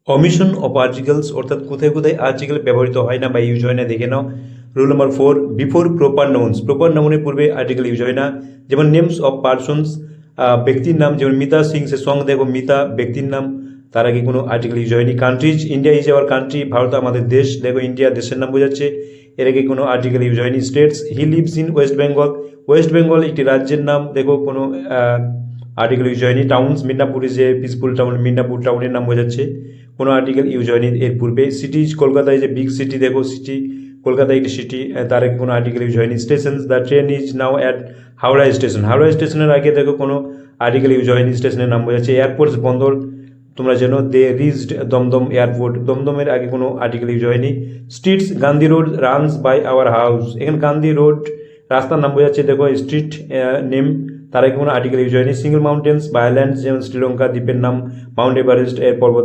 Omission of articles অর্থাৎ কোথায় কোথায় আর্টিকেল ব্যবহৃত হয় না বা ইউজ হয় না দেখে নাও। Rule number 4, before proper nouns, proper নাউনের পূর্বে আর্টিকেল ইউজ হয় না। যেমন নেমস অফ পার্সনস, ব্যক্তির নাম, যেমন মিতা সিং সে সং দেখো মিতা ব্যক্তির নাম, তার আগে কোনো আর্টিকেল ইউজ হয়নি। Countries, India is our country, Bharat আমাদের দেশ, দেখো ইন্ডিয়া দেশের নাম বোঝাচ্ছে, এর আগে কোনো আর্টিকেল ইউজ হয়নি। States, he lives in West Bengal, West Bengal একটি রাজ্যের নাম, দেখো কোনো আর্টিকেল ইউজ হয়নি। Towns, Midnapore is a peaceful town, Midnapore টাউনের নাম বোঝাচ্ছে, কোনো আর্টিকেল ইউজ হয়নি এর পূর্বে। সিটিজ, Kolkata is a big city, দেখো সিটি কলকাতা একটি সিটি, তার আগে কোনো আর্টিকেল ইউজ হয়নি। Station, the train is now at Howrah station, Howrah স্টেশনের আগে দেখো কোনো আর্টিকেল ইউজ হয়নি, স্টেশনের নাম বোঝাচ্ছে। এয়ারপোর্টস, বন্দর তোমরা জানো, দে রিচড দমদম এয়ারপোর্ট, দমদমের আগে কোনো আর্টিকেল ইউজ হয়নি। Streets, Gandhi road runs by our house, এখানে গান্ধী রোড রাস্তার নাম বোঝাচ্ছে, দেখো স্ট্রিট নেম, তার আগে কোনো আর্টিকেল ইউজ হয়নি। সিঙ্গল মাউন্টেন্স বা আইল্যান্ডস, যেমন শ্রীলঙ্কা দ্বীপের নাম, মাউন্ট এভারেস্ট এর পর্বত